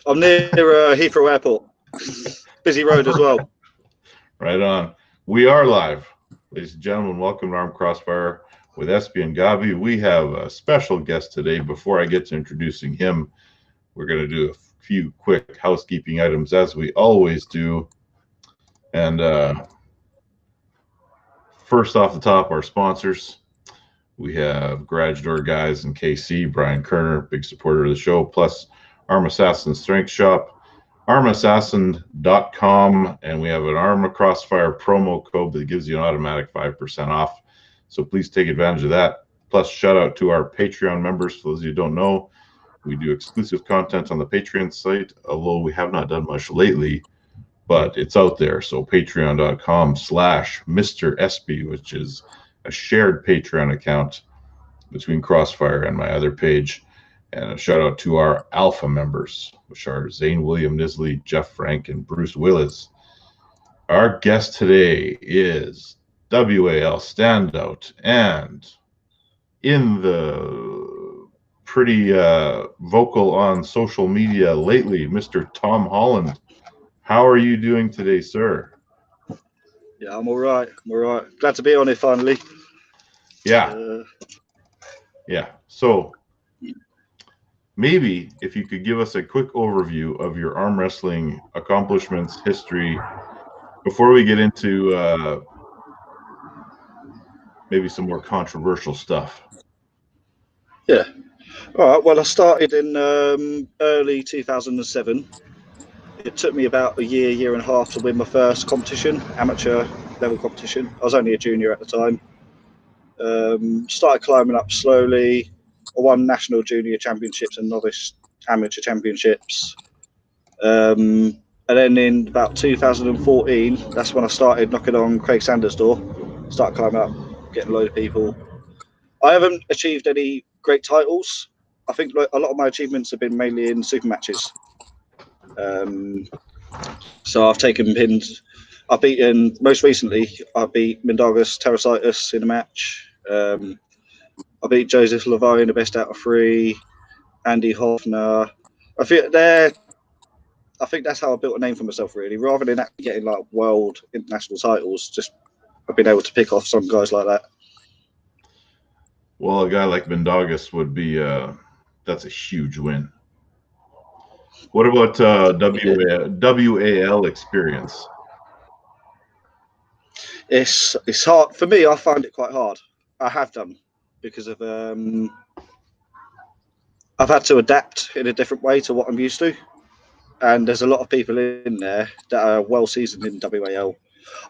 I'm near Heathrow Airport. Busy road as well. Right on. We are live. Ladies and gentlemen, welcome to Arm Crossfire with Espy and Gavi. We have a special guest today. Before I get to introducing him, we're going to do a few quick housekeeping items as we always do. And first off the top, our sponsors. We have Garage Door Guys in KC, Brian Kerner, big supporter of the show, plus Arm Assassin Strength Shop, armassassin.com, and we have an Arm Crossfire promo code that gives you an automatic 5% off. So please take advantage of that. Plus, shout out to our Patreon members. For those of you who don't know, we do exclusive content on the Patreon site, although we have not done much lately, but it's out there. So patreon.com/Mr. Espy, which is a shared Patreon account between Crossfire and my other page. And a shout out to our alpha members, which are Zane William Nisley, Jeff Frank, and Bruce Willis. Our guest today is WAL standout and in the pretty vocal on social media lately, Mr. Tom Holland. How are you doing today, sir? Yeah, I'm all right. Glad to be on it finally. Yeah. So maybe if you could give us a quick overview of your arm wrestling accomplishments, history, before we get into maybe some more controversial stuff. Yeah. All right. Well, I started in early 2007. It took me about a year and a half to win my first competition, amateur level competition. I was only a junior at the time. Started climbing up slowly. I won national junior championships and novice amateur championships. And then in about 2014, that's when I started knocking on Craig Sanders' door. Started climbing up, getting a load of people. I haven't achieved any great titles. I think a lot of my achievements have been mainly in super matches. So I've taken pins. I've beaten, most recently, I beat Mindaugas Terrasitis in a match. I beat Joseph Levi in the best out of 3. Andy Hoffner. I think that's how I built a name for myself, really. Rather than actually getting like world international titles, just I've been able to pick off some guys like that. Well, a guy like Mindaugas would be that's a huge win. What about WAL experience? It's hard for me. I find it quite hard. I have done because of I've had to adapt in a different way to what I'm used to, and there's a lot of people in there that are well seasoned in WAL.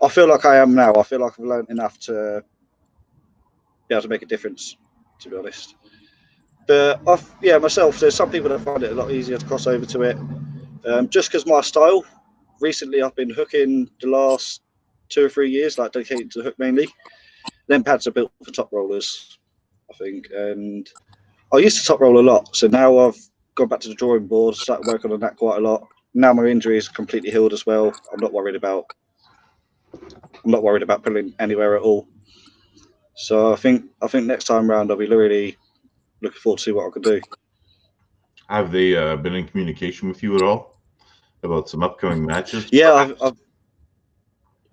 I feel like I am now. I feel like I've learned enough to be able to make a difference, to be honest. But myself, there's some people that find it a lot easier to cross over to it. Just because my style, recently I've been hooking the last 2 or 3 years, like dedicated to the hook mainly. Then pads are built for top rollers, I think. And I used to top roll a lot, so now I've gone back to the drawing board, started working on that quite a lot. Now my injury is completely healed as well. I'm not worried about pulling anywhere at all. So I think next time round I'll be really looking forward to see what I can do. Have they been in communication with you at all about some upcoming matches? Yeah,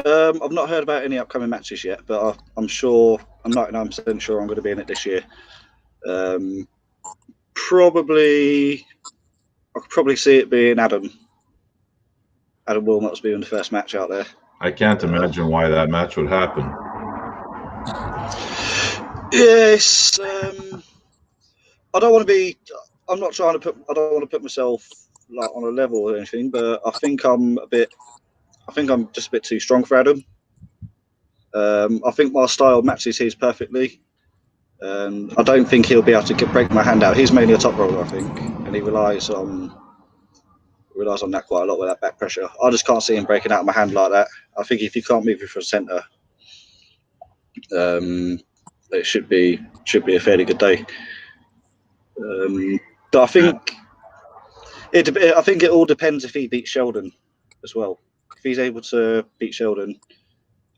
I've not heard about any upcoming matches yet, but I'm 99% sure I'm going to be in it this year. I could probably see it being Adam Wilmot's being the first match out there. I can't imagine why that match would happen. Yes, I don't want to put myself like on a level or anything, but I think I'm just a bit too strong for Adam. I think my style matches his perfectly. I don't think he'll be able to break my hand out. He's mainly a top roller, I think, and he relies on that quite a lot with that back pressure. I just can't see him breaking out my hand like that. I think if you can't move it from centre, it should be a fairly good day. But I think it all depends if he beats Sheldon as well. If he's able to beat Sheldon,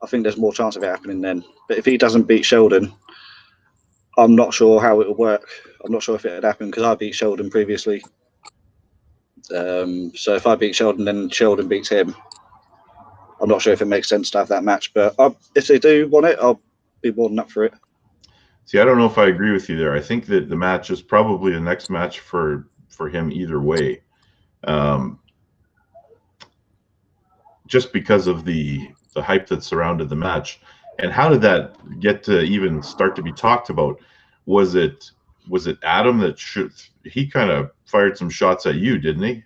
I think there's more chance of it happening then. But if he doesn't beat Sheldon, I'm not sure how it will work. I'm not sure if it would happen because I beat Sheldon previously. So if I beat Sheldon, then Sheldon beats him. I'm not sure if it makes sense to have that match, but if they do want it, I'll be more than up for it. See, I don't know if I agree with you there. I think that the match is probably the next match for him either way. Just because of the hype that surrounded the match. And how did that get to even start to be talked about? Was it Adam that he kind of fired some shots at you, didn't he?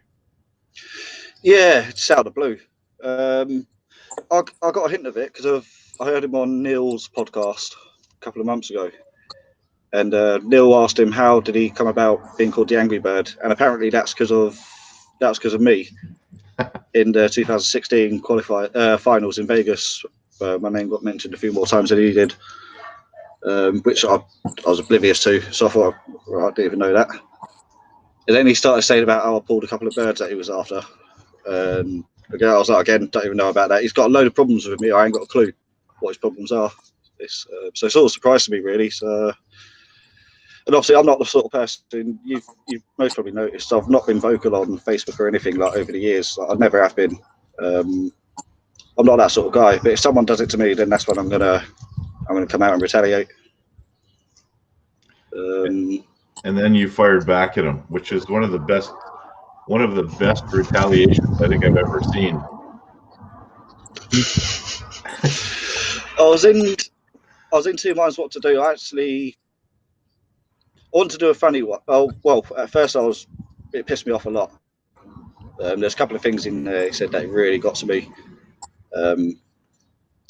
Yeah, it's out of the blue. I got a hint of it because I heard him on Neil's podcast a couple of months ago. And Neil asked him how did he come about being called the Angry Bird, and apparently that's because of me in the 2016 finals in Vegas. My name got mentioned a few more times than he did, which I was oblivious to. So I thought, I didn't even know that. And then he started saying about how I pulled a couple of birds that he was after. Again, I was like, don't even know about that. He's got a load of problems with me. I ain't got a clue what his problems are. So it's all a surprise to me, really. So. And obviously, I'm not the sort of person you've most probably noticed. I've not been vocal on Facebook or anything like over the years. I never have been. I'm not that sort of guy. But if someone does it to me, then that's when I'm gonna come out and retaliate. And then you fired back at him, which is one of the best retaliations I think I've ever seen. I was in two minds what to do. I wanted to do a funny one. Well, at first it pissed me off a lot. There's a couple of things in there he said that really got to me.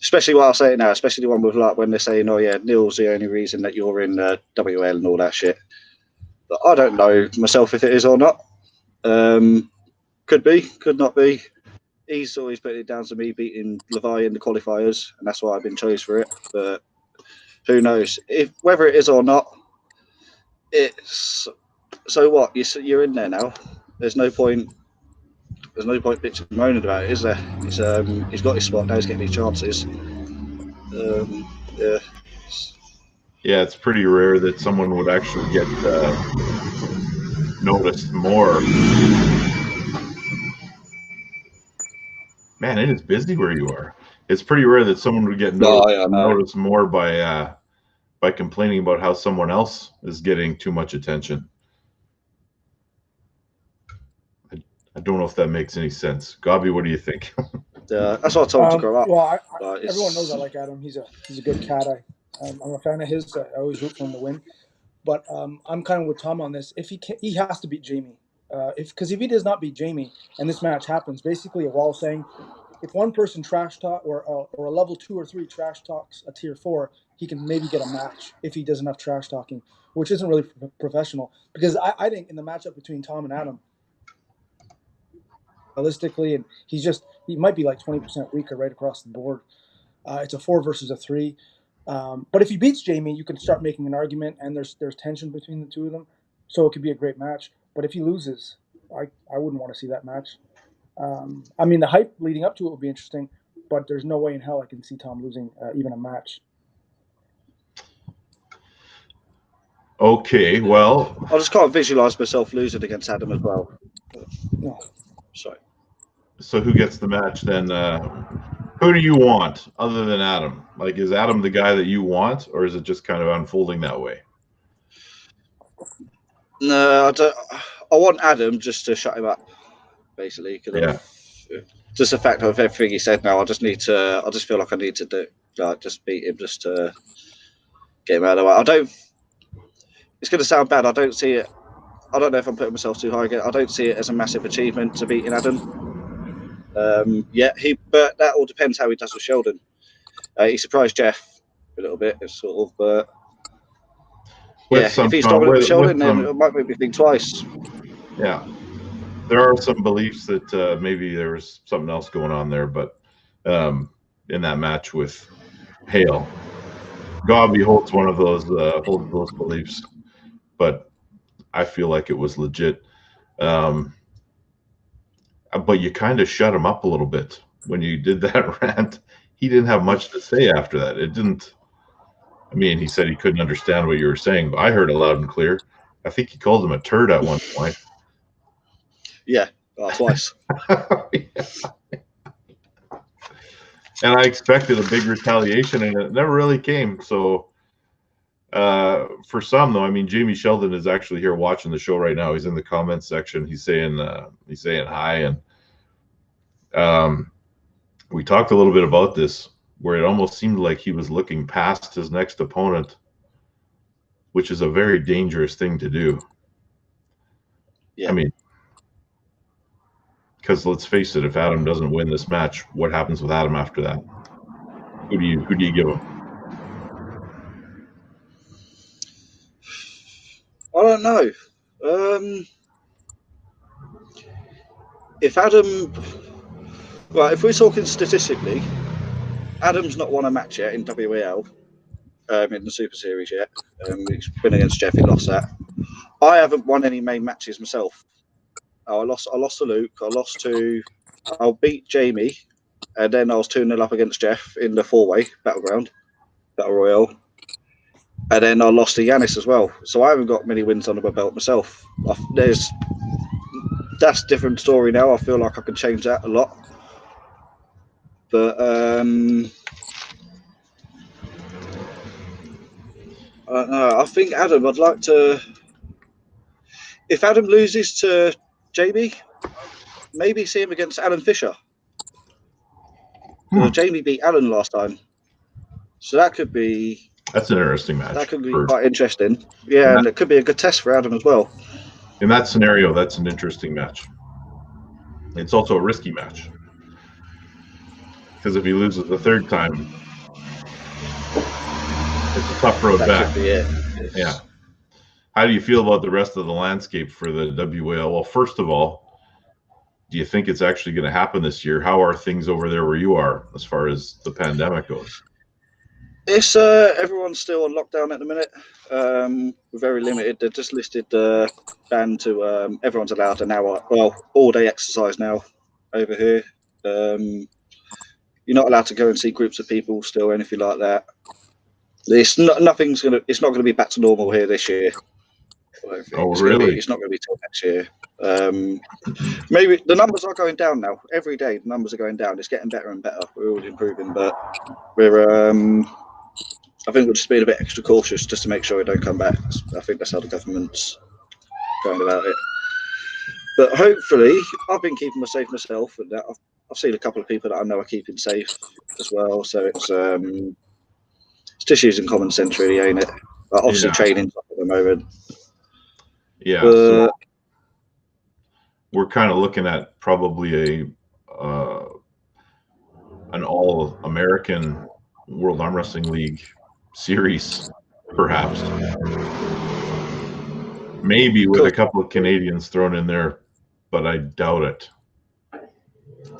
Especially what I'll say now, especially the one with like when they're saying, "Oh yeah, Neil's the only reason that you're in WL and all that shit." But I don't know myself if it is or not. Could be, could not be. He's always putting it down to me beating Levi in the qualifiers, and that's why I've been chosen for it. But who knows? Whether it is or not, it's so what? You're in there now. There's no point bitching and moaning about it, is there? He's got his spot now. He's getting his chances. Yeah. Yeah, it's pretty rare that someone would actually get noticed more. Man, it is busy where you are. It's pretty rare that someone would get noticed more by complaining about how someone else is getting too much attention. I don't know if that makes any sense. Gabi, what do you think? That's what I told him to grow up. Well, everyone knows I like Adam. He's a good cat. I'm a fan of his. I always root for him to win. But I'm kind of with Tom on this. If he has to beat Jamie. Because if he does not beat Jamie and this match happens, basically a wall saying, if one person trash talk or a level 2 or 3 trash talks a tier 4, he can maybe get a match if he does enough trash talking, which isn't really professional. Because I think in the matchup between Tom and Adam, realistically, and he might be like 20% weaker right across the board. It's a 4 versus a 3. But if he beats Jamie, you can start making an argument, and there's tension between the two of them, so it could be a great match. But if he loses, I wouldn't want to see that match. I mean, the hype leading up to it would be interesting, but there's no way in hell I can see Tom losing even a match. Okay, well, I just can't visualize myself losing against Adam as well. No. Sorry. So who gets the match then? Who do you want other than Adam? Like, is Adam the guy that you want, or is it just kind of unfolding that way? No, I don't. I want Adam just to shut him up, basically. Just the fact of everything he said now, I just feel like I need to just beat him just to get him out of the way. It's going to sound bad. I don't see it. I don't know if I'm putting myself too high again. I don't see it as a massive achievement to beating Adam. But that all depends how he does with Sheldon. He surprised Jeff a little bit, sort of, but if he's dominant with Sheldon, then it might make me think twice. Yeah, there are some beliefs that maybe there was something else going on there, but in that match with Hale, Gabi holds one of those beliefs, but I feel like it was legit. But you kind of shut him up a little bit when you did that rant. He didn't have much to say after that. It didn't. I mean, he said he couldn't understand what you were saying, but I heard it loud and clear. I think he called him a turd at one point. Yeah, twice. And I expected a big retaliation, and it never really came. So for some, though, I mean, Jamie Sheldon is actually here watching the show right now. He's in the comments section. He's saying hi, and we talked a little bit about this, where it almost seemed like he was looking past his next opponent, which is a very dangerous thing to do. Yeah. I mean, because let's face it, if Adam doesn't win this match, what happens with Adam after that? Who do you give him? I don't know. If Adam, well, if we're talking statistically, Adam's not won a match yet in WEL, in the Super Series yet. He's been against Jeff, he lost that. I haven't won any main matches myself. I lost to Luke. I beat Jamie, and then I was 2-0 up against Jeff in the 4-way battle royale, and then I lost to Yanis as well. So I haven't got many wins under my belt myself. That's a different story now. I feel like I can change that a lot, but I don't know. I think Adam. I'd like to. If Adam loses to Jamie, maybe see him against Alan Fisher. Jamie beat Alan last time, so that's an interesting match. That could be quite interesting. Yeah, and it could be a good test for Adam as well. In that scenario, that's an interesting match. It's also a risky match, because if he loses the third time, it's a tough road back. Yeah. How do you feel about the rest of the landscape for the WAL? Well, first of all, do you think it's actually going to happen this year? How are things over there where you are as far as the pandemic goes? It's everyone's still on lockdown at the minute. We're very limited. They just listed the ban to everyone's allowed an hour, all-day exercise now over here. You're not allowed to go and see groups of people still, or anything like that. It's not going to be back to normal here this year. Really? It's not going to be till next year. Maybe the numbers are going down now. Every day the numbers are going down. It's getting better and better. We're all improving, but we're I think we're just being a bit extra cautious just to make sure we don't come back. I think that's how the government's going about it. But hopefully, I've been keeping myself, and I've seen a couple of people that I know are keeping safe as well. So it's just using common sense, really, ain't it? But obviously, training's up at the moment. Yeah, so we're kind of looking at probably an all-American World Arm Wrestling League series, perhaps. Maybe with a couple of Canadians thrown in there, but I doubt it.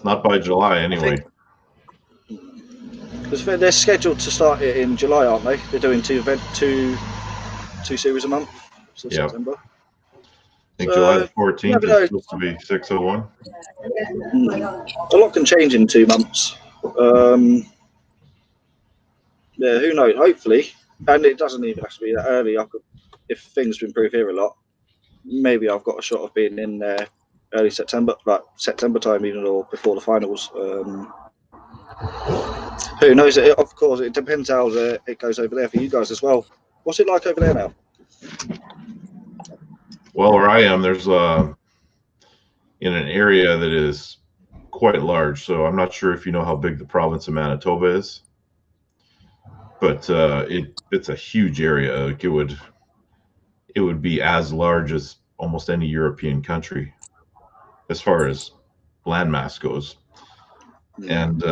Not by July, anyway. Because they're scheduled to start it in July, aren't they? They're doing two series a month. So September. I think July the 14th is supposed to be 601. A lot can change in 2 months. Yeah, who knows? Hopefully, and it doesn't even have to be that early. If things improve here a lot, maybe I've got a shot of being in there early September, like September time, even or before the finals. Who knows? Of course, it depends how it goes over there for you guys as well. What's it like over there now? Well, where I am, there's in an area that is quite large. So I'm not sure if you know how big the province of Manitoba is, but it's a huge area. Like it would be as large as almost any European country as far as landmass goes. And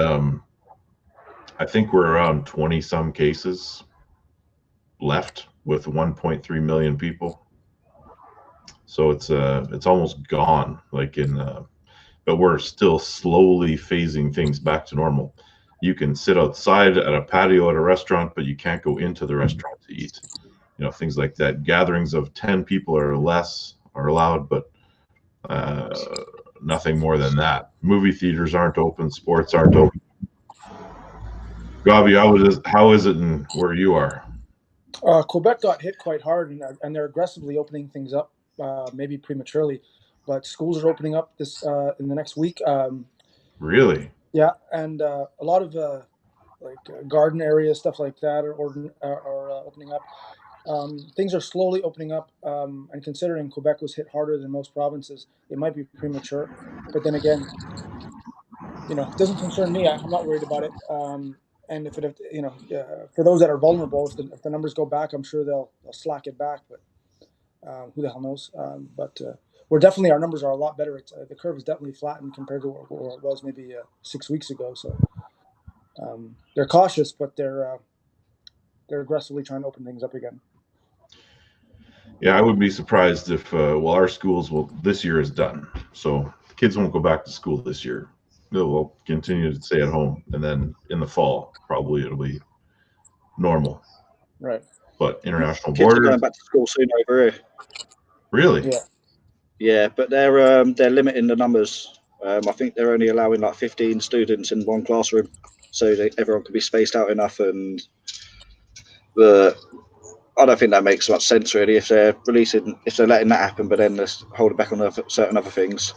I think we're around 20 some cases left with 1.3 million people. So it's almost gone, but we're still slowly phasing things back to normal. You can sit outside at a patio at a restaurant, but you can't go into the restaurant to eat. Things like that. Gatherings of 10 people or less are allowed, but nothing more than that. Movie theaters aren't open. Sports aren't open. Gabi, how is it in where you are? Quebec got hit quite hard, and they're aggressively opening things up, maybe prematurely. but schools are opening up this in the next week. Really? Yeah, and a lot of garden areas, stuff like that, are opening up. Things are slowly opening up, and considering Quebec was hit harder than most provinces, it might be premature. But then again, it doesn't concern me. I'm not worried about it. And if it, for those that are vulnerable, if the numbers go back, I'm sure they'll slack it back. But who the hell knows? But our numbers are a lot better. The curve is definitely flattened compared to where it was maybe 6 weeks ago. So they're cautious, but they're aggressively trying to open things up again. Yeah, I would be surprised if, our schools this year is done. So the kids won't go back to school this year. They'll continue to stay at home. And then in the fall, probably it'll be normal. Right. But international Kids borders. are going back to school soon over here. Really? Yeah. Yeah, but they're limiting the numbers. I think they're only allowing like 15 students in one classroom, so that everyone can be spaced out enough. And I don't think that makes much sense really. If they're letting that happen, but then they're holding back on certain other things.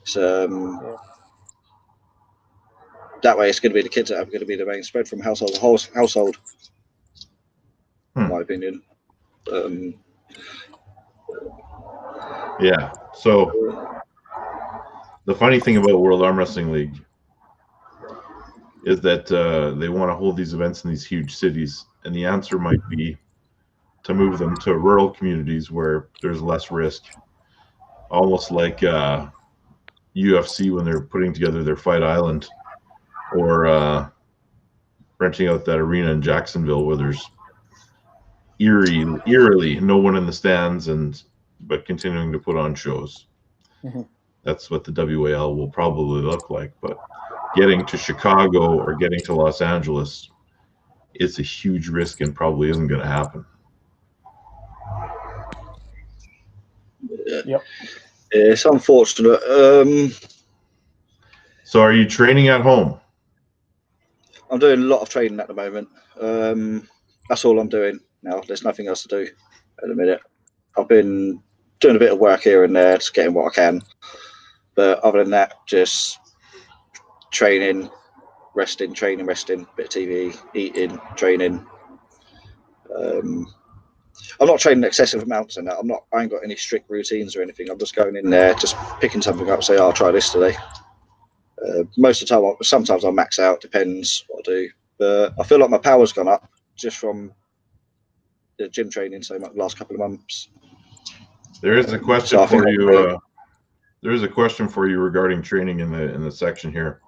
So that way, it's going to be the kids that are going to be the main spread from household to household. In my opinion. Yeah. So the funny thing about World Arm Wrestling League is that they want to hold these events in these huge cities, and the answer might be to move them to rural communities where there's less risk, almost like UFC when they're putting together their Fight Island, or renting out that arena in Jacksonville where there's eerily no one in the stands, but continuing to put on shows. Mm-hmm. That's what the WAL will probably look like. But getting to Chicago or getting to Los Angeles, it's a huge risk and probably isn't going to happen. Yep. It's unfortunate. So are you training at home? I'm doing a lot of training at the moment. That's all I'm doing now. There's nothing else to do at the minute. I've been doing a bit of work here and there, just getting what I can. But other than that, just training, resting, bit of TV, eating, training. I'm not training excessive amounts in that. I ain't got any strict routines or anything. I'm just going in there, just picking something up, say, I'll try this today. Most of the time, sometimes I max out, depends what I do. But I feel like my power's gone up just from the gym training so much the last couple of months. There is a question for you. There is a question for you regarding training in the section here.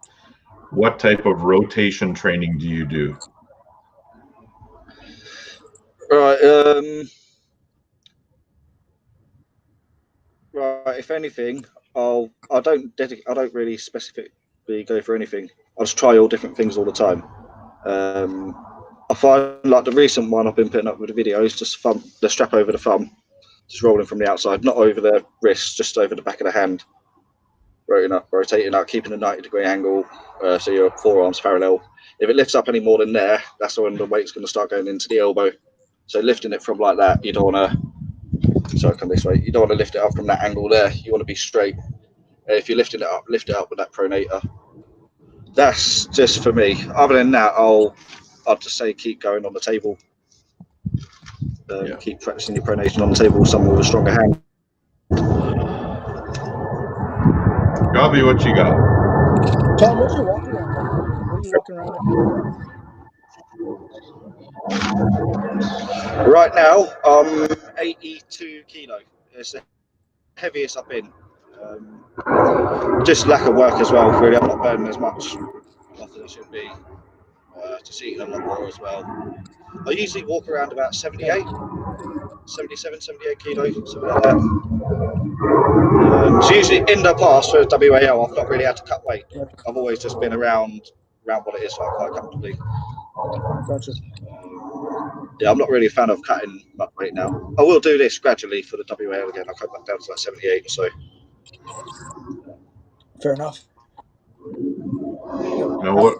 What type of rotation training do you do? Right. Right. If anything, I don't really specifically go for anything. I just try all different things all the time. I find like the recent one I've been putting up with the videos, just the strap over the thumb, just rolling from the outside, not over the wrist, just over the back of the hand, rotating up, keeping a 90-degree angle, so your forearms parallel. If it lifts up any more than there, that's when the weight's going to start going into the elbow. So lifting it from like that, you don't want to. Sorry, come this way. You don't want to lift it up from that angle there. You want to be straight. If you're lifting it up, lift it up with that pronator. That's just for me. Other than that, I'll just say keep going on the table. Keep practicing your pronation on the table with someone with a stronger hand. Gobby, what you got? Tom, what's your walk around? What are you walking around at? Right now, 82 kilo. It's the heaviest I've been. Just lack of work as well, really. I'm not burning as much as I should be. Just eating a lot more as well. I usually walk around about 77, 78 kilos, something like that. So usually in the past for WAL, I've not really had to cut weight. I've always just been around what it is, like quite comfortably. Gotcha. Yeah, I'm not really a fan of cutting much weight now. I will do this gradually for the WAL again. I'll cut back down to like 78 or so. Fair enough. Now what?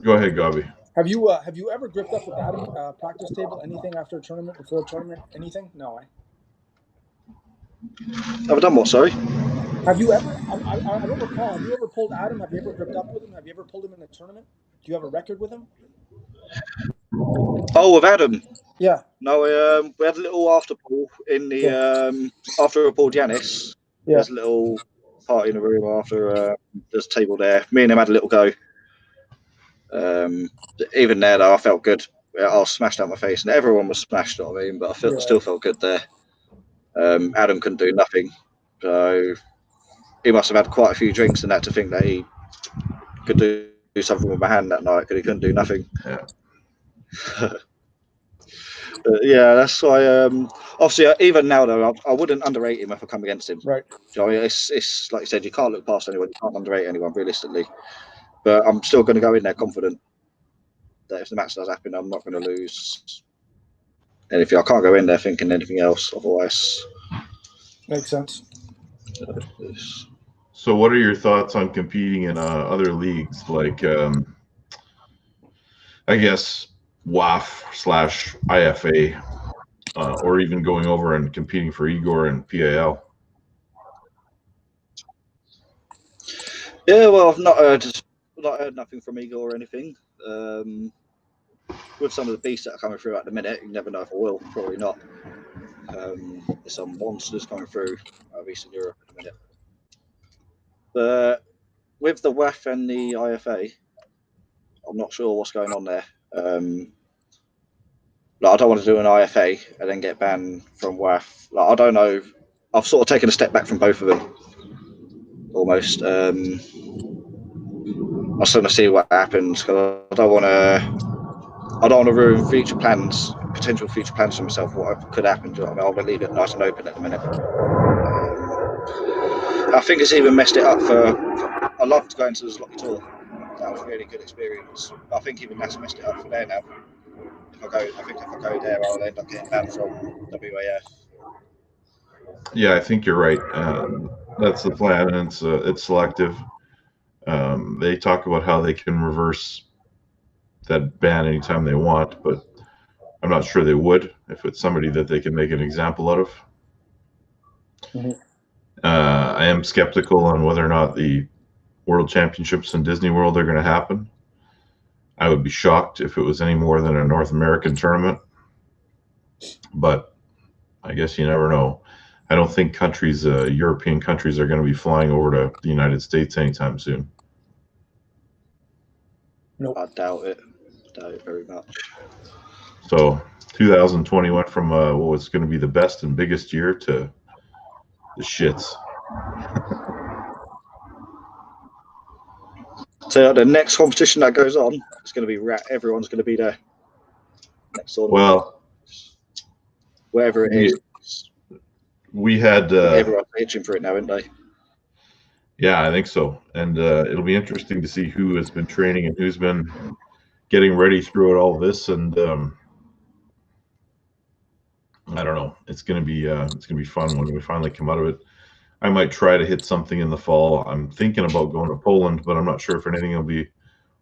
Go ahead, Gobby. Have you ever gripped up with Adam practice table? Anything after a tournament, before a tournament? Anything? No, Have I done what? Sorry. Have you ever? I don't recall. Have you ever pulled Adam? Have you ever gripped up with him? Have you ever pulled him in a tournament? Do you have a record with him? Oh, with Adam. Yeah. No, we had a little after pool in the after we pulled Yanis. Yeah. There's a little party in the room after. There's a table there. Me and him had a little go. Even there, though, I felt good. I was smashed out my face, and everyone was smashed. You know what I mean? But I still felt good there. Adam couldn't do nothing, so he must have had quite a few drinks and that to think that he could do something with my hand that night, because he couldn't do nothing. Yeah. Yeah, that's why. Obviously, even now though, I wouldn't underrate him if I come against him. Right. So it's like you said, you can't look past anyone. You can't underrate anyone realistically. But I'm still going to go in there confident that if the match does happen, I'm not going to lose anything. I can't go in there thinking anything else. Otherwise, makes sense. So, what are your thoughts on competing in other leagues, like I guess WAF/IFA, or even going over and competing for Igor and PAL? Yeah, well, I've not heard nothing from Igor or anything. With some of the beasts that are coming through at the minute, you never know if I will. Probably not. There's some monsters coming through out of Eastern Europe at the minute. But with the WAF and the IFA, I'm not sure what's going on there. I don't want to do an IFA and then get banned from WAF. I don't know. I've sort of taken a step back from both of them, almost. I just want to see what happens, because I don't want to ruin potential future plans for myself. What could happen? Do you know what I mean? I'll leave it nice and open at the minute. I think it's even messed it up for. I loved going to the Zloty tour. That was a really good experience. I think even that's messed it up for there now. If I go there, I'll end up getting banned from WAF. Yeah, I think you're right. That's the plan, and it's selective. They talk about how they can reverse that ban anytime they want, but I'm not sure they would if it's somebody that they can make an example out of. Mm-hmm. I am skeptical on whether or not the World Championships in Disney World are going to happen. I would be shocked if it was any more than a North American tournament, but I guess you never know. I don't think European countries are going to be flying over to the United States anytime soon. Nope. I doubt it. Very much. So 2020 went from what was going to be the best and biggest year to the shits. So the next competition that goes on, it's going to be everyone's going to be there. Next tournament. Well, wherever it is. We had everyone's itching for it now, aren't they? Yeah, I think so. And it'll be interesting to see who has been training and who's been getting ready throughout all this. And I don't know. It's gonna be fun when we finally come out of it. I might try to hit something in the fall. I'm thinking about going to Poland, but I'm not sure if anything will be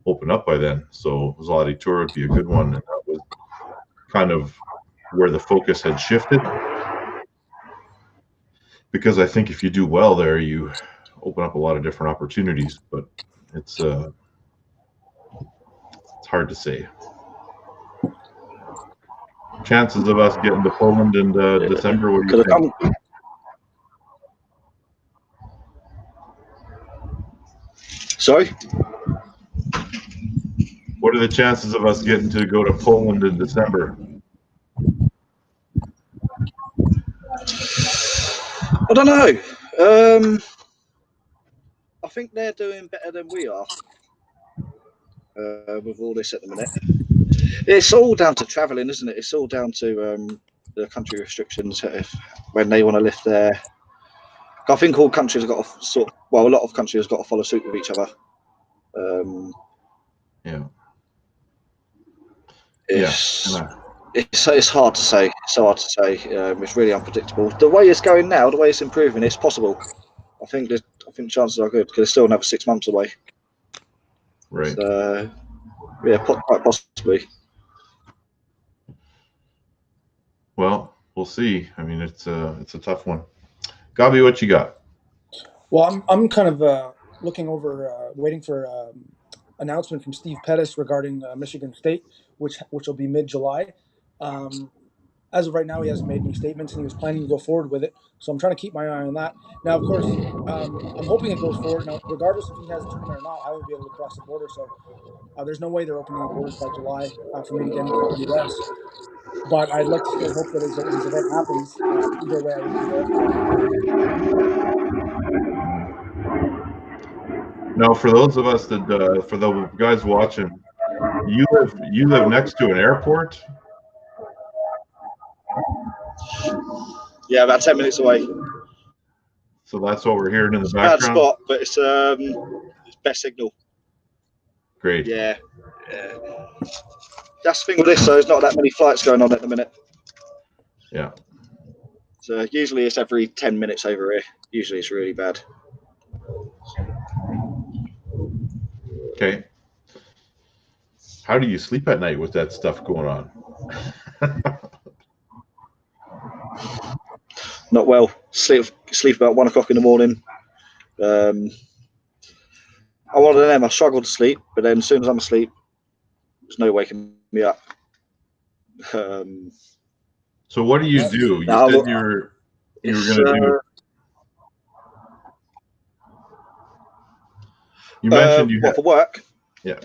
opened up by then. So Zloty Tour would be a good one, and that was kind of where the focus had shifted. Because I think if you do well there, you open up a lot of different opportunities, but it's hard to say. Chances of us getting to Poland in December, what do you think? Sorry? What are the chances of us getting to go to Poland in December? I don't know. I think they're doing better than we are with all this at the minute. It's all down to travelling, isn't it? It's all down to the country restrictions when they want to lift their. I think all countries have got to a lot of countries have got to follow suit with each other. Yeah. It's hard to say. It's so hard to say. It's really unpredictable. The way it's going now, the way it's improving, it's possible. I think the chances are good, because it's still another 6 months away. Right. So, yeah, quite possibly. Well, we'll see. I mean, it's a tough one. Gabi, what you got? Well, I'm kind of looking over, waiting for announcement from Steve Pettis regarding Michigan State, which will be mid-July. As of right now, he hasn't made any statements, and he was planning to go forward with it. So I'm trying to keep my eye on that. Now, of course, I'm hoping it goes forward. Now, regardless if he has a tournament or not, I won't be able to cross the border. So there's no way they're opening the borders by July for me to get into the U.S. But I'd like to still hope that his event happens. Either way, I would be there. Now, for those of us that, for the guys watching, you live next to an airport. Yeah, about 10 minutes away. So that's what we're hearing in the Bad background. spot, but it's best signal. Great. Yeah. That's the thing with this, though. There's not that many flights going on at the minute. Yeah. So usually it's every 10 minutes over here. Usually it's really bad. Okay. How do you sleep at night with that stuff going on? Not well. Sleep about 1 o'clock in the morning. I'm one of them. I struggle to sleep, but then as soon as I'm asleep, there's no waking me up. So what do? You said you were going to do. You mentioned you for work. Yeah.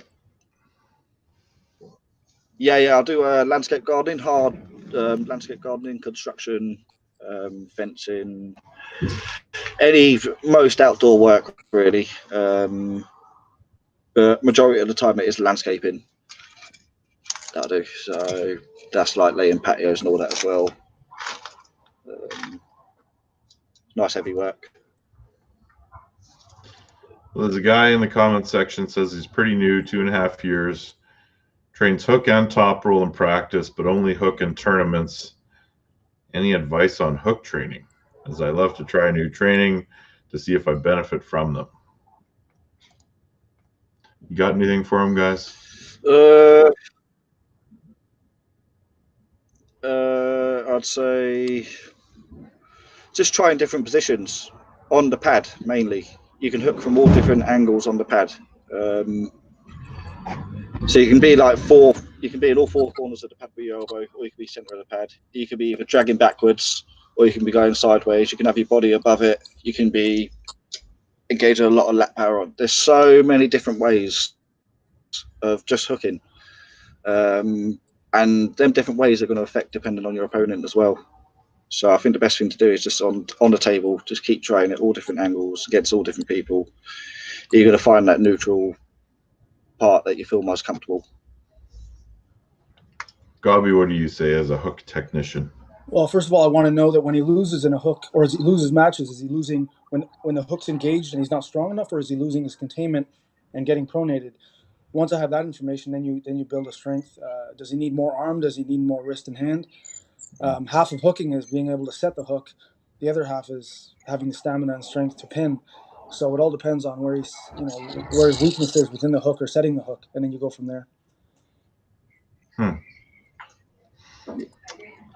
Yeah. I'll do landscape gardening, hard landscape gardening, construction, fencing, most outdoor work really. But majority of the time it is landscaping that I do. So that's like laying patios and all that as well. Nice heavy work. Well, there's a guy in the comment section says he's pretty new, 2.5 years, trains hook and top roll in practice, but only hook in tournaments. Any advice on hook training? As I love to try new training to see if I benefit from them. You got anything for him, guys? I'd say just trying different positions on the pad mainly. You can hook from all different angles on the pad. So you can be like you can be in all 4 corners of the pad with your elbow, or you can be center of the pad. You can be either dragging backwards, or you can be going sideways. You can have your body above it. You can be engaging a lot of lat power on. There's so many different ways of just hooking. And them different ways are going to affect depending on your opponent as well. So I think the best thing to do is just on the table, just keep trying at all different angles against all different people. You're going to find that neutral part that you feel most comfortable. Gabi, what do you say as a hook technician? Well, first of all, I want to know that when he loses in a hook, or as he loses matches, is he losing when the hook's engaged and he's not strong enough, or is he losing his containment and getting pronated? Once I have that information, then you build a strength. Does he need more arm? Does he need more wrist and hand? Half of hooking is being able to set the hook. The other half is having the stamina and strength to pin. So it all depends on where where his weakness is within the hook or setting the hook, and then you go from there.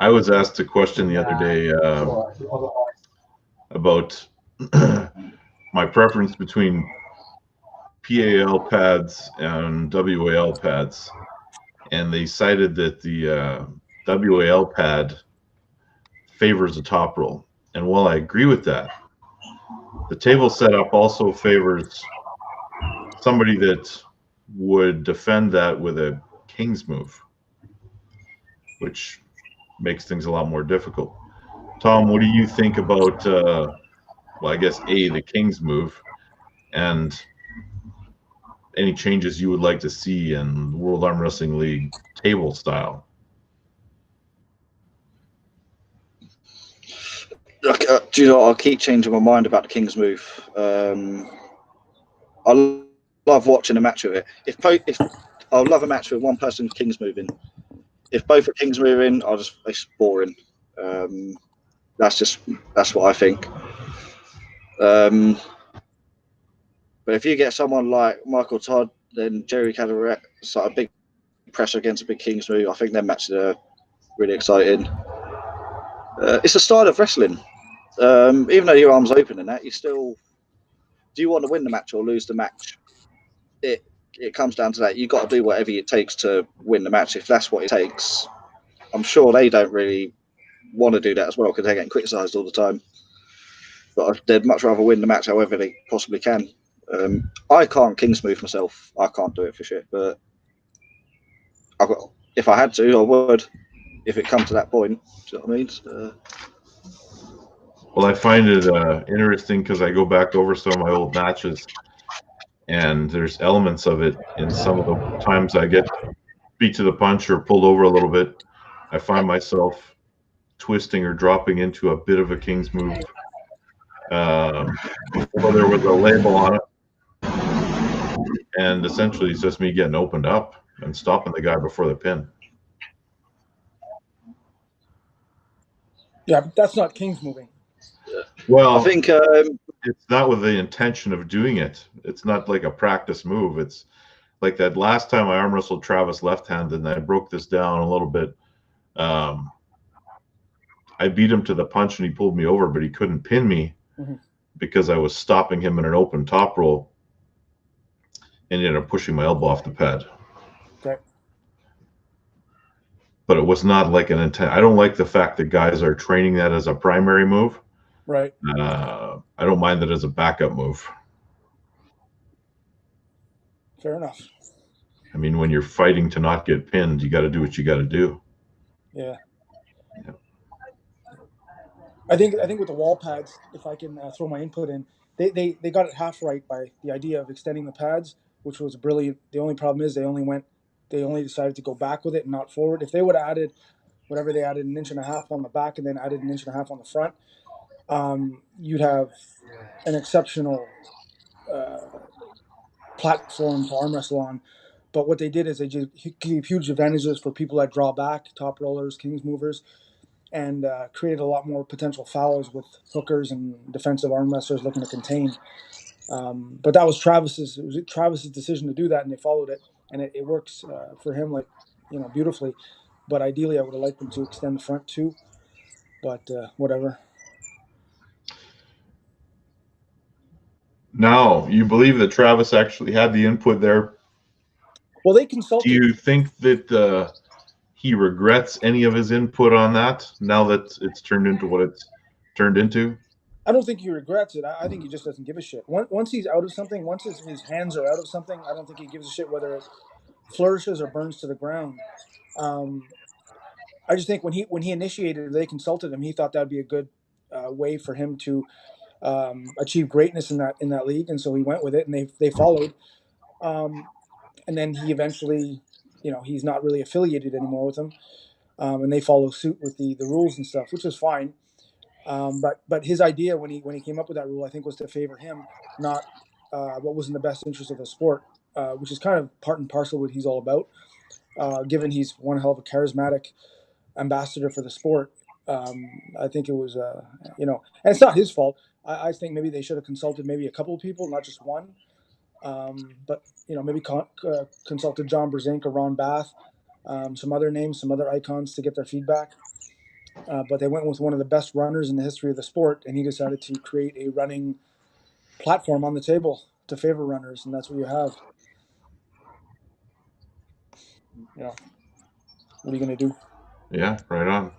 I was asked a question the other day about my preference between PAL pads and WAL pads, and they cited that the WAL pad favors a top roll. And while I agree with that, the table setup also favors somebody that would defend that with a king's move, which makes things a lot more difficult. Tom, what do you think about, well, I guess, the king's move, and any changes you would like to see in World Arm Wrestling League table style? Do you know, I'll keep changing my mind about the king's move. I love watching a match with it. If I love a match with one person king's moving. If both are kings moving, it's boring. That's what I think. But if you get someone like Michael Todd, then Jerry Caderet, it's like a big pressure against a big king's move. I think their matches are really exciting. It's a style of wrestling. Even though your arm's open and that, you still do you want to win the match or lose the match? It comes down to that. You've got to do whatever it takes to win the match. If that's what it takes, I'm sure they don't really want to do that as well because they're getting criticised all the time. But they'd much rather win the match however they possibly can. I can't Kingsmove myself. I can't do it for shit. But if I had to, I would. If it comes to that point, do you know what I mean? Well, I find it interesting because I go back over some of my old matches, and there's elements of it in some of the times I get beat to the punch or pulled over a little bit. I find myself twisting or dropping into a bit of a King's move. Before there was a label on it, and essentially it's just me getting opened up and stopping the guy before the pin. Yeah, but that's not King's moving. Well, I think it's not with the intention of doing it. It's not like a practice move. It's like that last time I arm wrestled Travis left-handed, and I broke this down a little bit. I beat him to the punch, and he pulled me over, but he couldn't pin me because I was stopping him in an open top roll, and he ended up pushing my elbow off the pad. Okay. But it was not like an intent. I don't like the fact that guys are training that as a primary move. Right. I don't mind that as a backup move. Fair enough. I mean, when you're fighting to not get pinned, you got to do what you got to do. Yeah. I think with the wall pads, if I can throw my input in, they got it half right by the idea of extending the pads, which was brilliant. The only problem is they only decided to go back with it and not forward. If they would have added whatever they added, 1.5 inches on the back and then added 1.5 inches on the front, you'd have an exceptional platform to arm wrestle on. But what they did is they just gave huge advantages for people that draw back, top rollers, King's movers, and created a lot more potential fouls with hookers and defensive arm wrestlers looking to contain. But that was Travis's decision to do that, and they followed it, and it works for him beautifully. But ideally, I would have liked them to extend the front too. But whatever. Now, you believe that Travis actually had the input there? Well, they consulted. Do you think that he regrets any of his input on that now that it's turned into what it's turned into? I don't think he regrets it. I think he just doesn't give a shit. Once he's out of something, once his hands are out of something, I don't think he gives a shit whether it flourishes or burns to the ground. I just think when he initiated, they consulted him. He thought that would be a good way for him to achieve greatness in that league, and so he went with it, and they followed. And then he eventually, he's not really affiliated anymore with them, and they follow suit with the rules and stuff, which is fine. But his idea when he came up with that rule, I think, was to favor him, not what was in the best interest of the sport, which is kind of part and parcel what he's all about. Given he's one hell of a charismatic ambassador for the sport, I think it was, and it's not his fault. I think maybe they should have consulted maybe a couple of people, not just one. But maybe consulted John Brzenk or Ron Bath, some other names, some other icons to get their feedback. But they went with one of the best runners in the history of the sport, and he decided to create a running platform on the table to favor runners, and that's what you have. What are you going to do? Yeah, right on.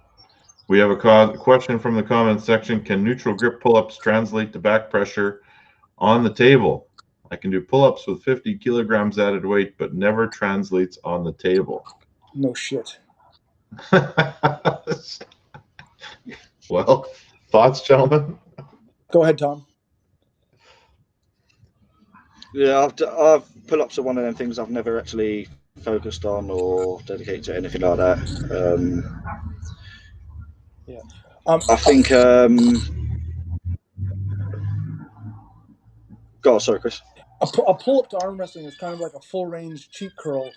We have a question from the comments section. Can neutral grip pull-ups translate to back pressure on the table? I can do pull-ups with 50 kilograms added weight, but never translates on the table. No shit. Well, thoughts, gentlemen? Go ahead, Tom. Yeah, I've pull-ups are one of them things I've never actually focused on or dedicated to anything like that. Yeah. I think. Go on, sorry, Chris. A pull-up to arm wrestling is kind of like a full-range cheek curl.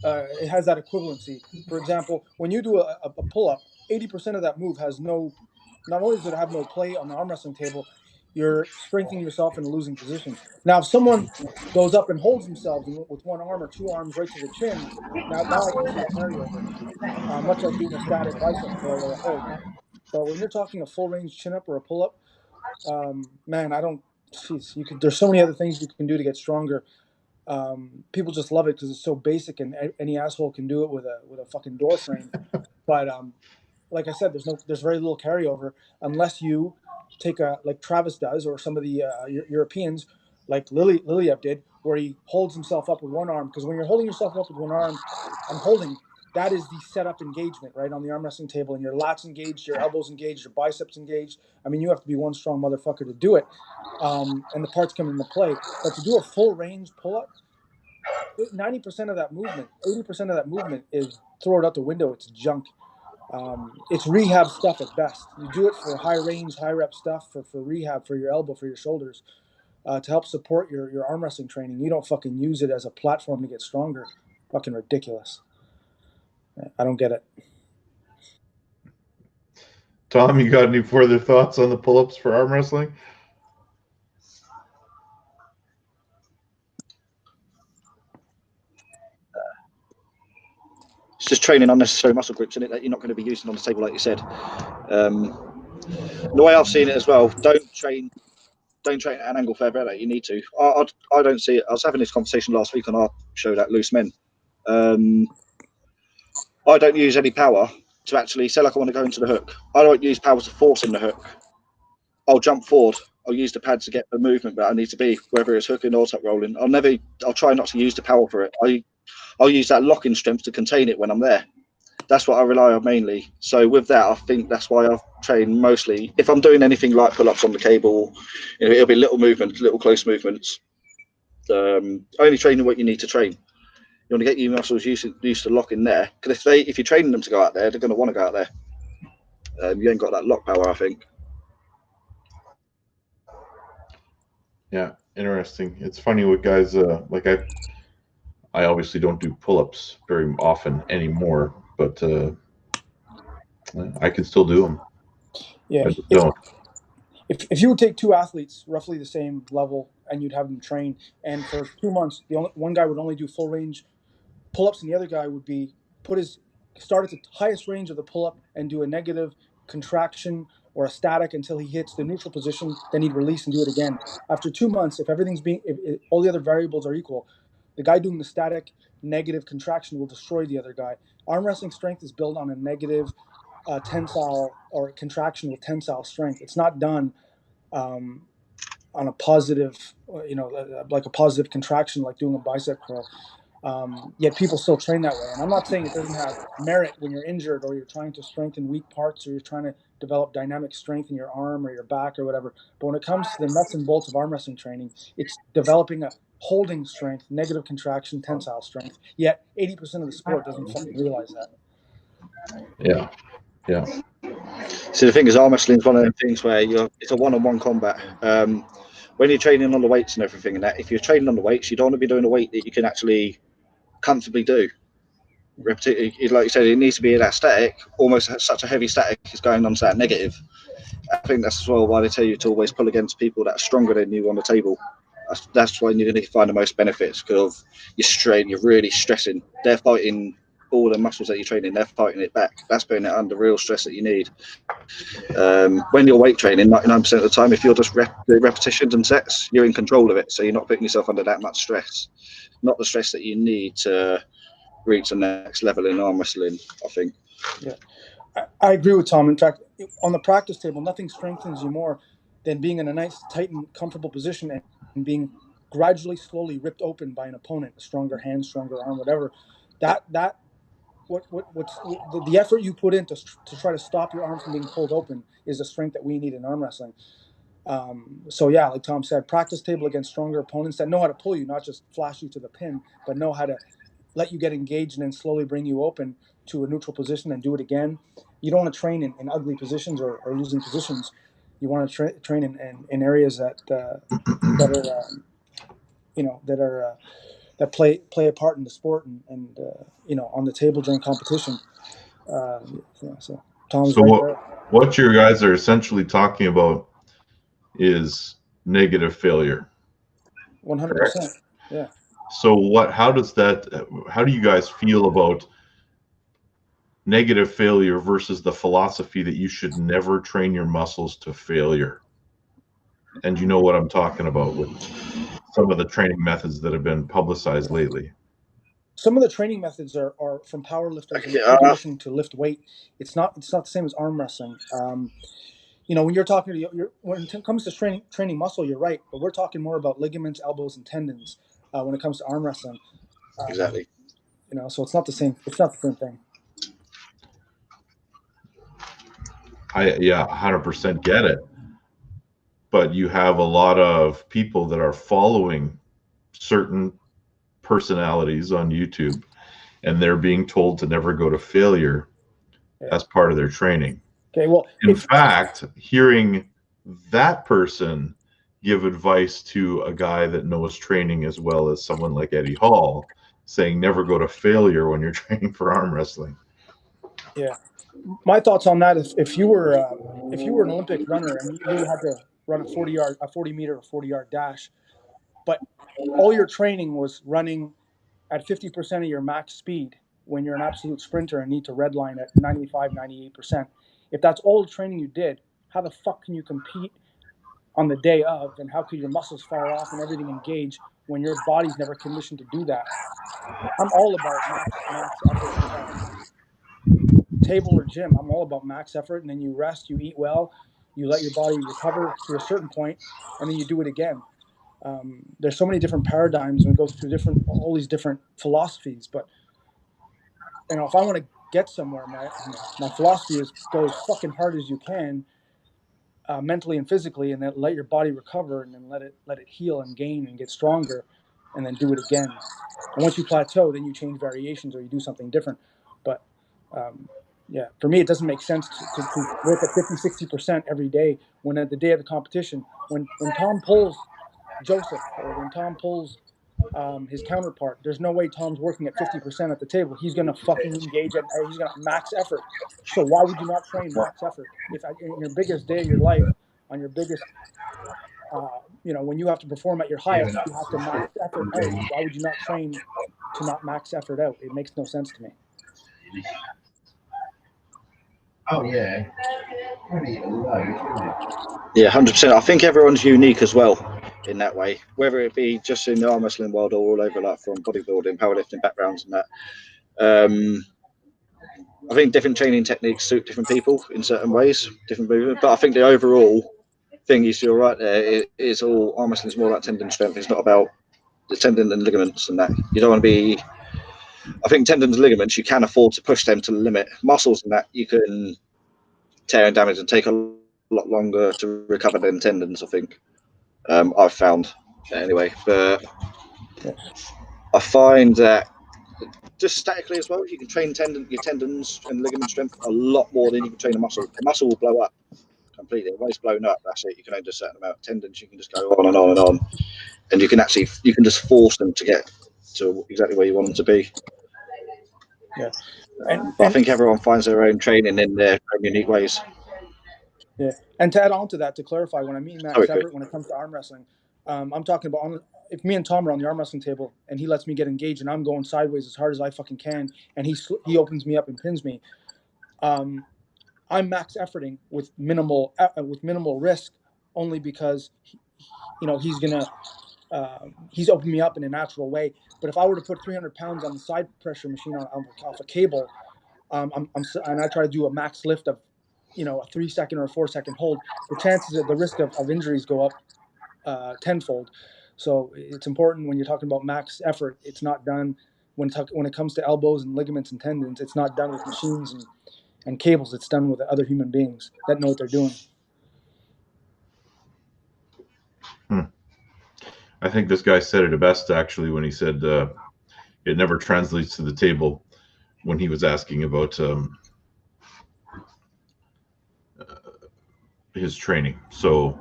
It has that equivalency. For example, when you do a pull-up, 80% of that move has not only does it have no play on the arm wrestling table, you're strengthening yourself in a losing position. Now, if someone goes up and holds themselves with one arm or two arms right to the chin, now I can see a carryover, much like doing a static bicep curl or a hold. But when you're talking a full range chin up or a pull up, man, there's so many other things you can do to get stronger. People just love it because it's so basic and any asshole can do it with a fucking door frame. But like I said, there's very little carryover unless you take like Travis does, or some of the Europeans like Liliev did, where he holds himself up with one arm. Because when you're holding yourself up with one arm and holding, that is the setup engagement, right, on the arm wrestling table, and your lats engaged, your elbows engaged, your biceps engaged. I mean, you have to be one strong motherfucker to do it, and the parts come into play. But to do a full range pull up, 90% of that movement, 80% of that movement is throw it out the window. It's junk. It's rehab stuff at best. You do it for high range, high rep stuff for rehab, for your elbow, for your shoulders, to help support your arm wrestling training. You don't fucking use it as a platform to get stronger. Fucking ridiculous. I don't get it. Tom, you got any further thoughts on the pull-ups for arm wrestling? It's just training unnecessary muscle groups in it that you're not going to be using on the table, like you said. The way I've seen it as well, don't train at an angle fair better. You need to. I don't see it. I was having this conversation last week on our show, that Loose Men. I don't use any power to actually say, like, I want to go into the hook. I don't use power to force in the hook. I'll jump forward. I'll use the pad to get the movement that I need to be, whether it's hooking or top rolling. I'll try not to use the power for it. I'll use that locking strength to contain it when I'm there. That's what I rely on mainly. So with that, I think that's why I've trained mostly. If I'm doing anything like pull-ups on the cable, it'll be little movements, little close movements. Only training what you need to train. You want to get your muscles used to locking there. Because if you're training them to go out there, they're going to want to go out there. You ain't got that lock power, I think. Yeah, interesting. It's funny what guys like. I obviously don't do pull-ups very often anymore, but I can still do them. Yeah. I just don't. If you would take two athletes roughly the same level and you'd have them train, and for 2 months, one guy would only do full range pull-ups, and the other guy would start at the highest range of the pull-up and do a negative contraction or a static until he hits the neutral position, then he'd release and do it again. After 2 months, if all the other variables are equal, the guy doing the static negative contraction will destroy the other guy. Arm wrestling strength is built on a negative tensile or contraction with tensile strength. It's not done on a positive, like a positive contraction, like doing a bicep curl. Yet people still train that way. And I'm not saying it doesn't have merit when you're injured or you're trying to strengthen weak parts or you're trying to develop dynamic strength in your arm or your back or whatever. But when it comes to the nuts and bolts of arm wrestling training, it's developing a holding strength, negative contraction, tensile strength. Yet 80% of the sport doesn't fucking realize that. Yeah. Yeah. So the thing is, arm wrestling is one of them things where it's a one-on-one combat. When you're training on the weights and everything, and that, if you're training on the weights, you don't want to be doing a weight that you can actually comfortably do. Like you said, it needs to be that static, almost such a heavy static is going on to that negative. I think that's as well why they tell you to always pull against people that are stronger than you on the table. That's when you're going to find the most benefits, because you're really stressing. They're fighting all the muscles that you're training, they're fighting it back. That's putting it under real stress that you need. When you're weight training, 99% of the time, if you're just doing repetitions and sets, you're in control of it. So you're not putting yourself under that much stress. Not the stress that you need to reach the next level in arm wrestling, I think. Yeah, I agree with Tom. In fact, on the practice table, nothing strengthens you more than being in a nice, tight, and comfortable position and being gradually, slowly ripped open by an opponent, a stronger hand, stronger arm, whatever. What's the effort you put in to try to stop your arm from being pulled open is the strength that we need in arm wrestling. So yeah, like Tom said, practice table against stronger opponents that know how to pull you, not just flash you to the pin, but know how to let you get engaged and then slowly bring you open to a neutral position and do it again. You don't want to train in ugly positions or losing positions. You want to train in areas that that play a part in the sport and on the table during competition. So Tom's right there. What you guys are essentially talking about is negative failure. 100%. Yeah. So how do you guys feel about negative failure versus the philosophy that you should never train your muscles to failure. And you know what I'm talking about with some of the training methods that have been publicized lately. Some of the training methods are from powerlifters and Yeah. people listening to lift weight. It's not the same as arm wrestling. When you're talking to when it comes to training muscle, you're right, but we're talking more about ligaments, elbows, and tendons when it comes to arm wrestling. Exactly. So it's not the same. It's not the same thing. I 100% get it. But you have a lot of people that are following certain personalities on YouTube, and they're being told to never go to failure as part of their training. Okay, well, in fact, hearing that person give advice to a guy that knows training as well as someone like Eddie Hall, saying never go to failure when you're training for arm wrestling. Yeah, my thoughts on that is if you were an Olympic runner and you had to run a 40-meter or 40-yard dash, but all your training was running at 50% of your max speed when you're an absolute sprinter and need to redline at 95, 98%. If that's all the training you did, how the fuck can you compete on the day of, and how could your muscles fire off and everything engage when your body's never conditioned to do that? I'm all about max effort. Table or gym, I'm all about max effort, and then you rest, you eat well, you let your body recover to a certain point, and then you do it again. There's so many different paradigms, and it goes through all these different philosophies. But if I want to get somewhere, my philosophy is go as fucking hard as you can, mentally and physically, and then let your body recover, and then let it heal and gain and get stronger, and then do it again. And once you plateau, then you change variations or you do something different. But for me, it doesn't make sense to work at 50-60% every day when at the day of the competition, when Tom pulls Joseph or when Tom pulls his counterpart, there's no way Tom's working at 50% at the table. He's going to fucking engage he's going to max effort. So why would you not train max effort? If in your biggest day of your life, on your biggest, when you have to perform at your highest, you have to max effort out. Why would you not train to not max effort out? It makes no sense to me. Oh yeah. Yeah, 100%. I think everyone's unique as well in that way, whether it be just in the arm wrestling world or all over, like from bodybuilding, powerlifting backgrounds and that. I think different training techniques suit different people in certain ways, different movement. But I think the overall thing is, you're right there, it is all arm wrestling is more like tendon strength. It's not about the tendon and ligaments and that. You don't want to be. I think tendons and ligaments, you can afford to push them to the limit. Muscles and that, you can tear and damage and take a lot longer to recover than tendons, I think. I've found anyway. But I find that just statically as well, you can train your tendons and ligament strength a lot more than you can train a muscle. The muscle will blow up completely. When it's blown up, that's it. You can only do a certain amount of tendons. You can just go on and on and on, and you can just force them to get to exactly where you want them to be. Yeah, But I think everyone finds their own training in their own unique ways. Yeah, and to add on to that, to clarify, when I mean max effort, when it comes to arm wrestling, I'm talking about if me and Tom are on the arm wrestling table and he lets me get engaged and I'm going sideways as hard as I fucking can, and he opens me up and pins me, I'm max efforting with minimal risk, only because he's opened me up in a natural way. But if I were to put 300 pounds on the side pressure machine off a cable, and I try to do a max lift of a 3-second or a 4-second hold, the chances of the risk of injuries go up tenfold. So it's important when you're talking about max effort. It's not done when it comes to elbows and ligaments and tendons. It's not done with machines and cables. It's done with other human beings that know what they're doing. I think this guy said it best, actually, when he said it never translates to the table, when he was asking about his training. So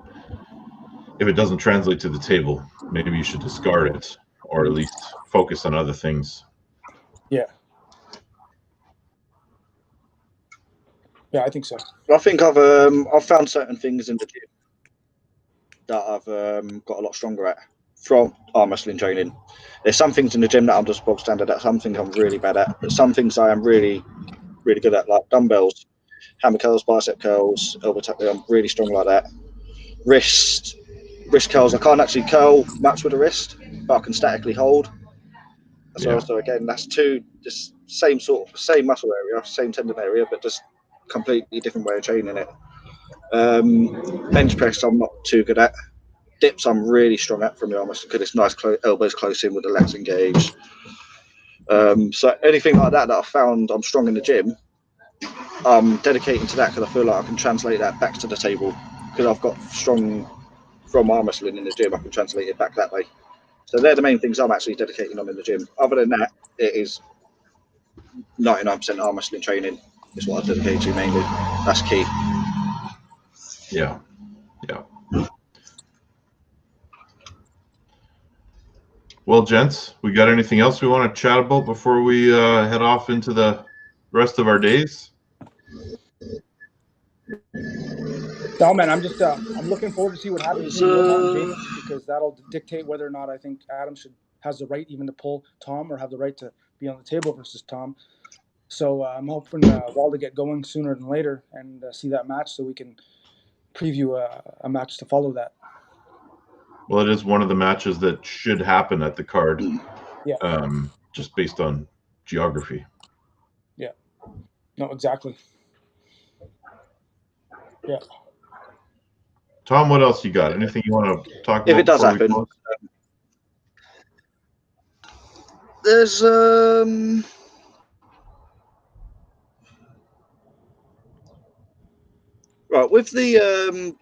if it doesn't translate to the table, maybe you should discard it, or at least focus on other things. Yeah, I think so. I think I've found certain things in the gym that I've got a lot stronger at from arm wrestling training. There's some things in the gym that I'm just bog standard at. Some things I'm really bad at, but some things I am really really good at, like dumbbells, hammer curls, bicep curls, elbow tuck. I'm really strong like that. Wrist curls. I can't actually curl much with the wrist, but I can statically hold. So again, that's just same muscle area, same tendon area, but just completely different way of training it. Bench press, I'm not too good at. Dips, I'm really strong at from the arm wrestling because it's nice, elbows close in with the lats engaged. So anything like that I found I'm strong in the gym, I'm dedicating to that because I feel like I can translate that back to the table because I've got strong from arm wrestling in the gym. I can translate it back that way. So they're the main things I'm actually dedicating on in the gym. Other than that, it is 99% arm wrestling training is what I dedicate to mainly. That's key. Yeah. Well, gents, we got anything else we want to chat about before we head off into the rest of our days? No, man, I'm looking forward to see what happens between Wilmot and Jamie, because that'll dictate whether or not I think Adam has the right even to pull Tom or have the right to be on the table versus Tom. So I'm hoping Wall to get going sooner than later and see that match so we can preview a match to follow that. Well, it is one of the matches that should happen at the card. Yeah. Just based on geography. Yeah. No, exactly. Yeah. Tom, what else you got? Anything you want to talk about? If it does happen, there's right with the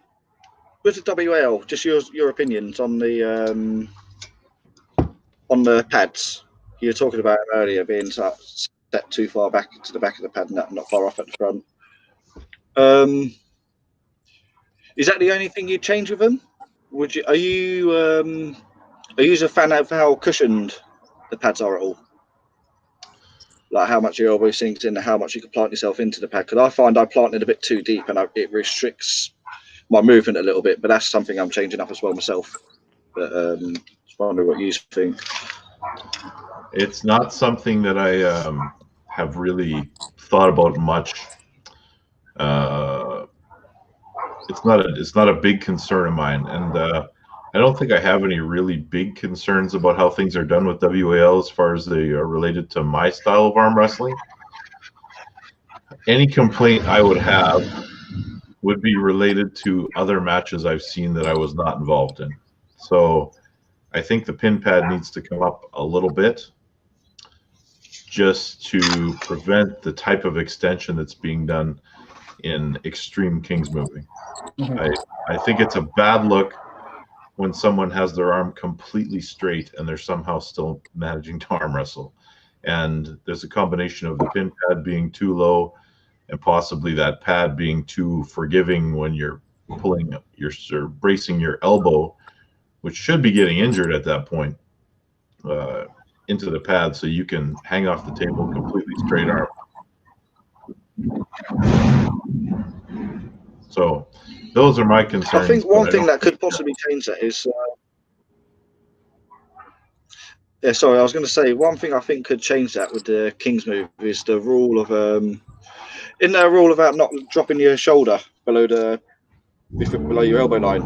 WAL. Just your opinions on the pads. You were talking about earlier being set too far back to the back of the pad, not far off at the front. Is that the only thing you'd change with them? Are you a fan of how cushioned the pads are at all? Like how much your elbow sinks in and how much you can plant yourself into the pad? Because I find I plant it a bit too deep and it restricts my movement a little bit. But that's something I'm changing up as well myself. But just wondering what you think. It's not something that I have really thought about much. It's not a big concern of mine, and I don't think I have any really big concerns about how things are done with WAL as far as they are related to my style of arm wrestling. Any complaint I would have would be related to other matches I've seen that I was not involved in. So I think the pin pad needs to come up a little bit just to prevent the type of extension that's being done in extreme King's moving. I think it's a bad look when someone has their arm completely straight and they're somehow still managing to arm wrestle. And there's a combination of the pin pad being too low and possibly that pad being too forgiving when you're pulling you're bracing your elbow, which should be getting injured at that point, into the pad so you can hang off the table completely straight arm. So those are my concerns. I think one thing that could possibly change that is I was going to say one thing I think could change that with the King's move is the rule of isn't there a rule about not dropping your shoulder below your elbow line?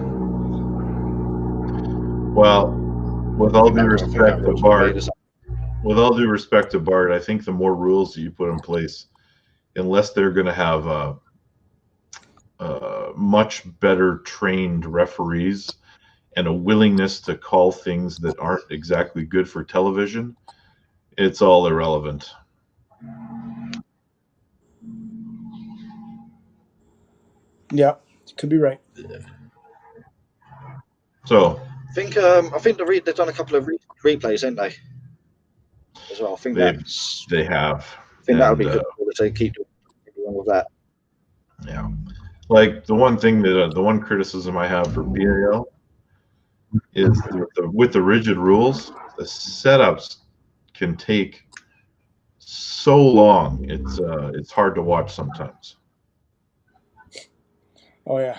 Well, with all due respect to Bart, I think the more rules that you put in place, unless they're going to have much better trained referees and a willingness to call things that aren't exactly good for television, it's all irrelevant. Yeah, could be right. So I think they've done a couple of replays, haven't they? As well, I think they have. I think that would be good to keep doing with that. Yeah, like the one criticism I have for BAL is with the rigid rules, the setups can take so long. It's hard to watch sometimes. Oh yeah.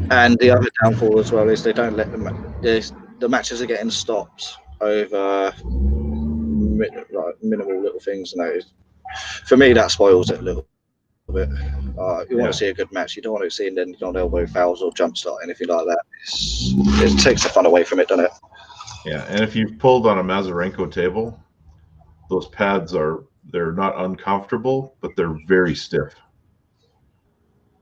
And the other downfall as well is they don't let the matches are getting stopped over minimal little things. for me, that spoils it a little bit. You want Yeah. to see a good match. You don't want to see any elbow fouls or jump start, anything like that. It takes the fun away from it, doesn't it? Yeah, and if you've pulled on a Mazarenko table, those pads they're not uncomfortable, but they're very stiff.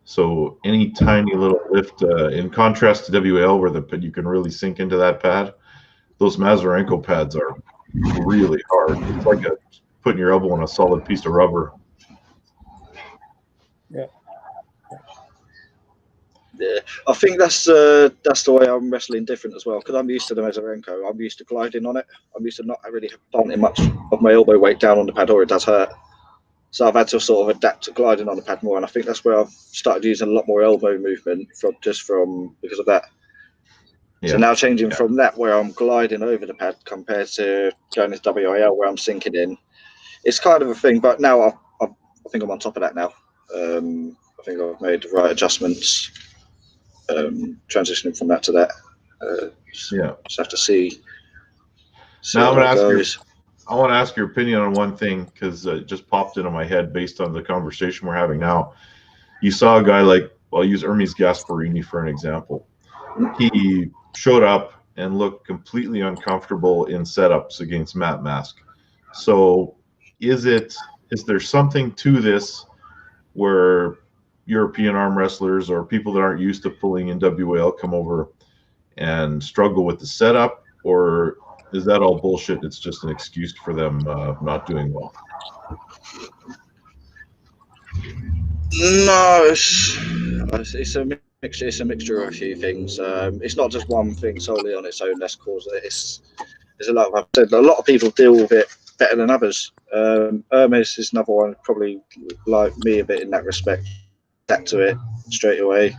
So any tiny little lift, in contrast to WAL, where you can really sink into that pad, those Mazarenko pads are really hard. It's like putting your elbow on a solid piece of rubber. Yeah, I think that's the way I'm wrestling different as well, because I'm used to the Mazarenko. I'm used to gliding on it. I'm used to not really planting much of my elbow weight down on the pad, or it does hurt. So I've had to sort of adapt to gliding on the pad more, and I think that's where I've started using a lot more elbow movement because of that. Yeah. So now changing from that, where I'm gliding over the pad, compared to going to WIL, where I'm sinking in, it's kind of a thing. But now I think I'm on top of that now. I think I've made the right adjustments, transitioning from that to that. Just have to see now how it goes. I want to ask your opinion on one thing, because it just popped into my head based on the conversation we're having now. You saw a guy like, I'll use Hermes Gasparini for an example. He showed up and looked completely uncomfortable in setups against Matt Mask. So is there something to this where European arm wrestlers or people that aren't used to pulling in WAL come over and struggle with the setup, or is that all bullshit? It's just an excuse for them not doing well. No, it's a mixture. It's a mixture of a few things. It's not just one thing solely on its own that's caused it. There's a lot. I've said a lot of people deal with it better than others. Hermes is another one, probably like me a bit in that respect. Back to it straight away.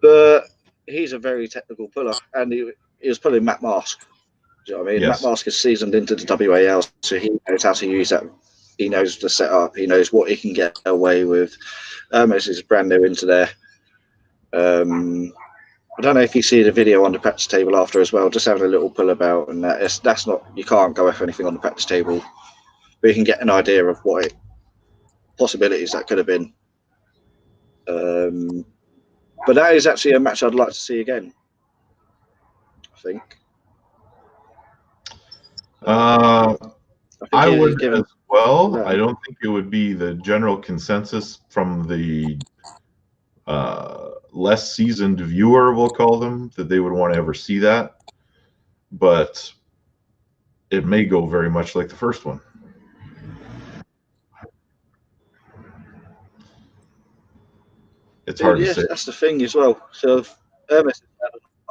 But he's a very technical puller, and he was pulling Matt Mask. Do you know what I mean? Yes. Matt Mask is seasoned into the WAL, so he knows how to use that. He knows the setup. He knows what he can get away with. Hermes is brand new into there. I don't know if you see the video on the practice table after as well, just having a little pull about, and that's not, you can't go off anything on the practice table, but you can get an idea of what possibilities that could have been. But that is actually a match I'd like to see again, I think. I would as well. No. I don't think it would be the general consensus from the less seasoned viewer, we'll call them, that they would want to ever see that. But it may go very much like the first one. It's hard to say. That's the thing as well. So Hermes is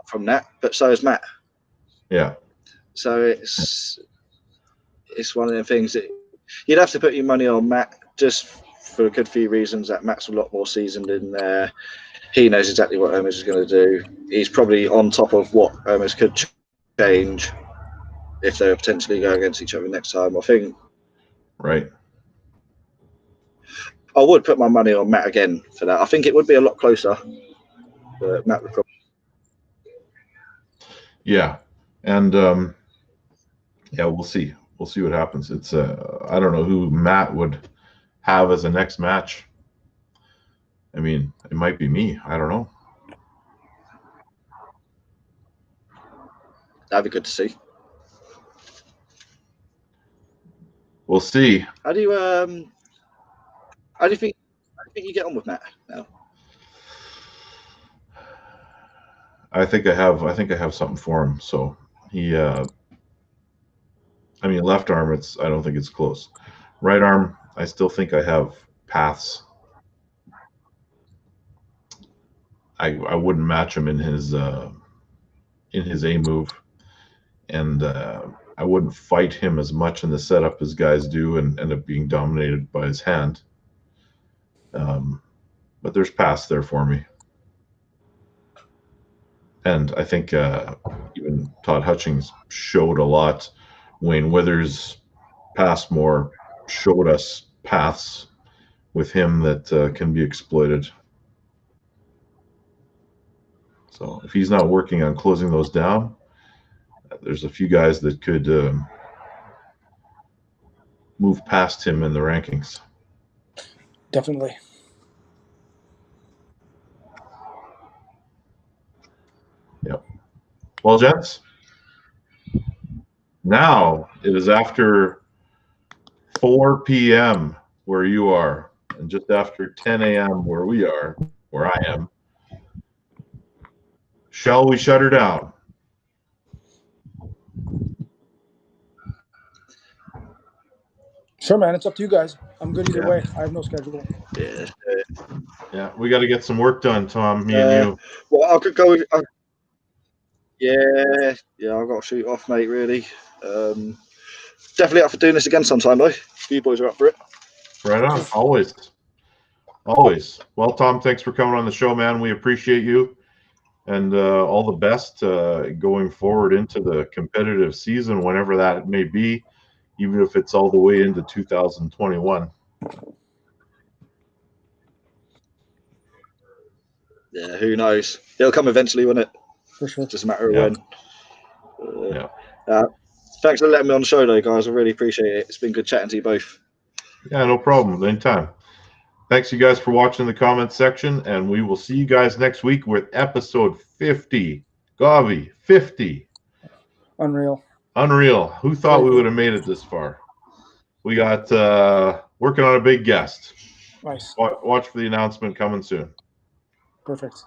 from that, but so is Matt. Yeah. So it's one of the things that you'd have to put your money on Matt, just for a good few reasons. That Matt's a lot more seasoned in there. He knows exactly what Hermes is going to do. He's probably on top of what Hermes could change if they potentially go against each other next time, I think. Right. I would put my money on Matt again for that. I think it would be a lot closer, but Matt would probably. Yeah, and yeah, we'll see. We'll see what happens. It's I don't know who Matt would have as a next match. I mean, it might be me. I don't know. That'd be good to see. We'll see. How do you think you get on with Matt now? I think I have something for him. So he, I mean, left arm, I don't think it's close. Right arm, I still think I have paths. I wouldn't match him in his A move, and I wouldn't fight him as much in the setup as guys do and end up being dominated by his hand. But there's paths there for me. And I think even Todd Hutchings showed a lot. Wayne Withers, Passmore showed us paths with him that can be exploited. So if he's not working on closing those down, there's a few guys that could move past him in the rankings. Definitely. Yep. Well, gents, now it is after 4 p.m. where you are, and just after 10 a.m. where we are, where I am. Shall we shut her down? Sure, man. It's up to you guys. I'm good either Yeah. way. I have no schedule. Yeah. Yeah, we got to get some work done, Tom, me and you. Well, I could go. Yeah, I've got to shoot off, mate. Really. Definitely up for doing this again sometime, though. If you boys are up for it. Right on. Always. Always. Well, Tom, thanks for coming on the show, man. We appreciate you. And all the best going forward into the competitive season, whenever that may be, even if it's all the way into 2021. Yeah, who knows? It'll come eventually, won't it? For sure. It's just a matter of Yeah. when. Yeah. Thanks for letting me on the show, though, guys. I really appreciate it. It's been good chatting to you both. Yeah, no problem. Anytime. Thanks, you guys, for watching the comments section, and we will see you guys next week with episode 50. Gavi, 50. Unreal. Unreal. Who thought we would have made it this far? We got working on a big guest. Nice. Watch for the announcement coming soon. Perfect.